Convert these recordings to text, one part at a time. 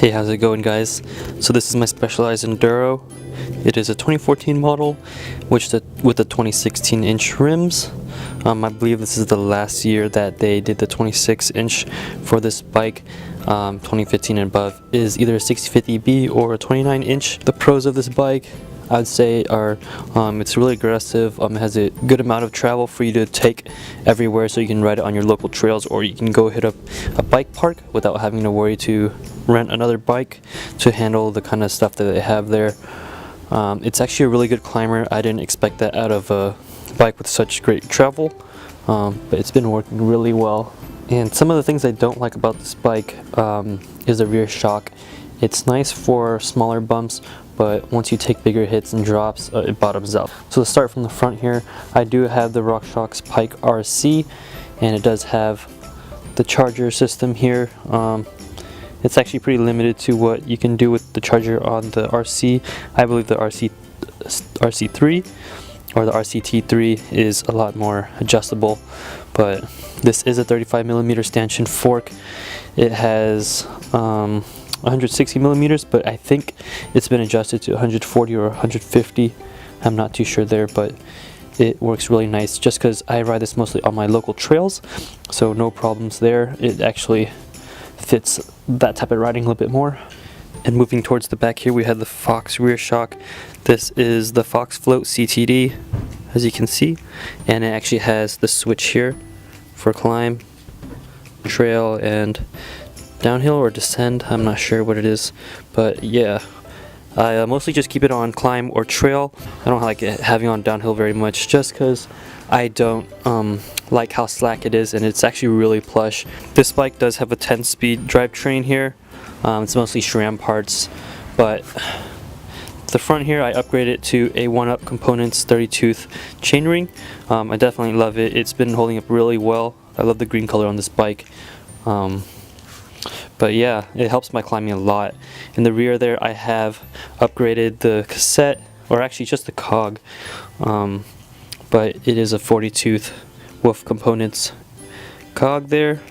Hey, how's it going, guys? So this is my Specialized Enduro. It is a 2014 model, with the 2016-inch rims. I believe this is the last year that they did the 26-inch for this bike. 2015 and above is either a 6050B or a 29-inch. The pros of this bike, I'd say, are it's really aggressive. It has a good amount of travel for you to take everywhere, so you can ride it on your local trails, or you can go hit up a bike park without having to worry to rent another bike to handle the kind of stuff that they have there. It's actually a really good climber. I didn't expect that out of a bike with such great travel, but it's been working really well. And some of the things I don't like about this bike is the rear shock. It's nice for smaller bumps, but once you take bigger hits and drops, it bottoms out. So to start from the front here, I do have the RockShox Pike RC, and it does have the charger system here. It's actually pretty limited to what you can do with the charger on the RC. I believe the RC3 or the RCT3 is a lot more adjustable, but this is a 35mm stanchion fork. It has 160 millimeters, but I think it's been adjusted to 140 or 150. I'm not too sure there, but it works really nice just because I ride this mostly on my local trails, so no problems there. It actually fits that type of riding a little bit more. And moving towards the back here, we have the Fox rear shock. This is the Fox Float CTD, as you can see, and it actually has the switch here for climb, trail, and downhill or descend. I'm not sure what it is, but yeah, I mostly just keep it on climb or trail. I don't like it having on downhill very much, just because I don't like how slack it is, and it's actually really plush. This bike does have a 10-speed drivetrain here. It's mostly SRAM parts, but the front here I upgraded it to a 1UP Components 30-tooth chainring. I definitely love it. It's been holding up really well. I love the green color on this bike. But yeah, it helps my climbing a lot. In the rear there, I have upgraded the cassette, or actually just the cog, but it is a 40-tooth Wolf Components cog there.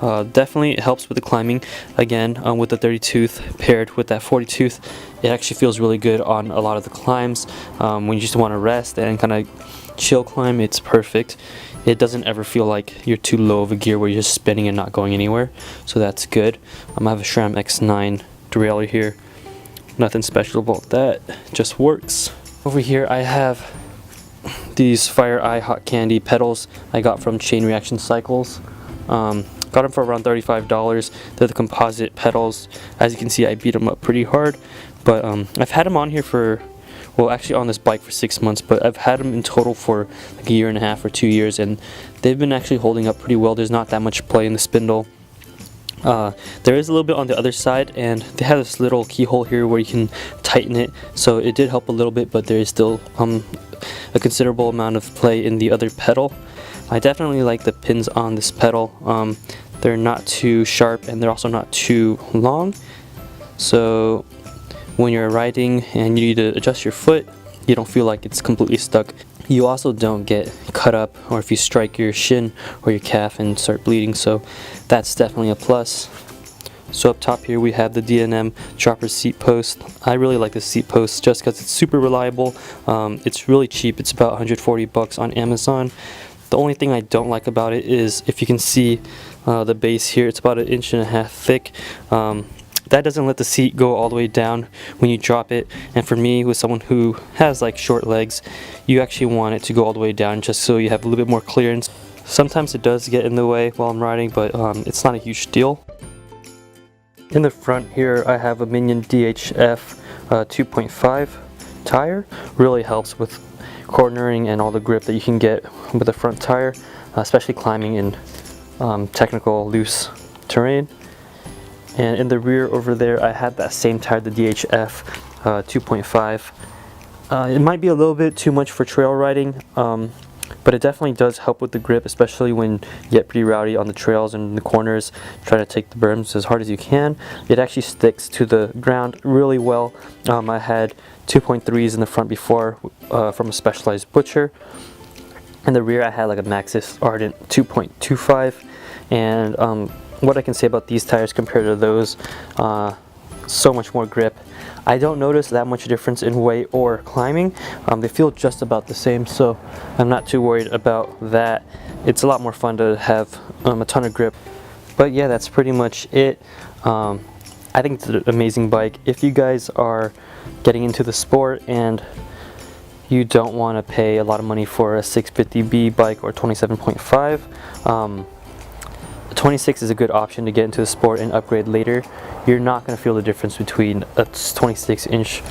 Definitely it helps with the climbing. Again, with the 30-tooth paired with that 40-tooth, it actually feels really good on a lot of the climbs. When you just want to rest and kind of chill climb, it's perfect. It doesn't ever feel like you're too low of a gear where you're just spinning and not going anywhere, so that's good. I have a SRAM X9 derailleur here. Nothing special about that, just works. Over here I have these Fire Eye Hot Candy pedals I got from Chain Reaction Cycles. Got them for around $35. They're the composite pedals. As you can see, I beat them up pretty hard, but I've had them on here for, well, actually on this bike for 6 months, but I've had them in total for like a year and a half or 2 years, and they've been actually holding up pretty well. There's not that much play in the spindle. There is a little bit on the other side, and they have this little keyhole here where you can tighten it, so it did help a little bit, but there is still a considerable amount of play in the other pedal. I definitely like the pins on this pedal. They're not too sharp, and they're also not too long, so when you're riding and you need to adjust your foot, you don't feel like it's completely stuck. You also don't get cut up, or if you strike your shin or your calf and start bleeding, so that's definitely a plus. So up top here we have the D&M dropper seat post. I really like this seat post just because it's super reliable. It's really cheap. It's about 140 bucks on Amazon. The only thing I don't like about it is, if you can see the base here, it's about 1.5 inches thick. That doesn't let the seat go all the way down when you drop it, and for me, with someone who has like short legs, you actually want it to go all the way down just so you have a little bit more clearance. Sometimes it does get in the way while I'm riding, but it's not a huge deal. In the front here I have a Minion DHF 2.5 tire. Really helps with cornering and all the grip that you can get with the front tire, especially climbing in technical loose terrain. And in the rear over there I had that same tire, the DHF 2.5. It might be a little bit too much for trail riding, but it definitely does help with the grip, especially when you get pretty rowdy on the trails and in the corners, trying to take the berms as hard as you can. It actually sticks to the ground really well. I had 2.3s in the front before from a Specialized Butcher. In the rear I had like a Maxxis Ardent 2.25, and what I can say about these tires compared to those, so much more grip. I don't notice that much difference in weight or climbing. They feel just about the same, so I'm not too worried about that. It's a lot more fun to have a ton of grip. But yeah, that's pretty much it. I think it's an amazing bike. If you guys are getting into the sport and you don't want to pay a lot of money for a 650B bike or 27.5, 26 is a good option to get into the sport and upgrade later. You're not going to feel the difference between a 26-inch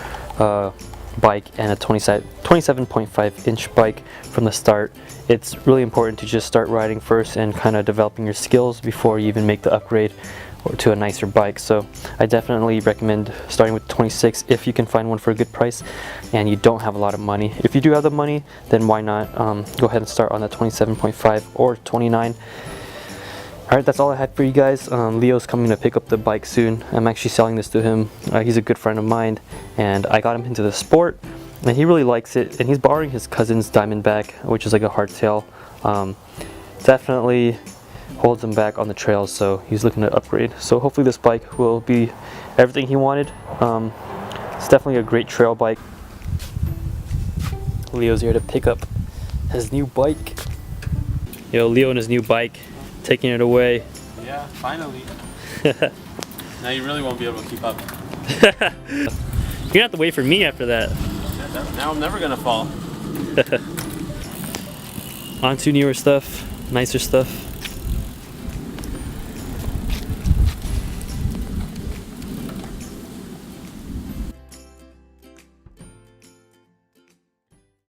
bike and a 27.5-inch bike from the start. It's really important to just start riding first and kind of developing your skills before you even make the upgrade or to a nicer bike. So I definitely recommend starting with 26 if you can find one for a good price and you don't have a lot of money. If you do have the money, then why not go ahead and start on the 27.5 or 29. Alright, that's all I had for you guys. Leo's coming to pick up the bike soon. I'm actually selling this to him. He's a good friend of mine and I got him into the sport and he really likes it, and he's borrowing his cousin's Diamondback, which is like a hardtail. Definitely holds him back on the trails, so he's looking to upgrade. So hopefully this bike will be everything he wanted. It's definitely a great trail bike. Leo's here to pick up his new bike. Yo, Leo and his new bike, taking it away. Yeah, finally. Now you really won't be able to keep up. You're gonna have to wait for me after that. Now I'm never gonna fall. On to newer stuff, nicer stuff.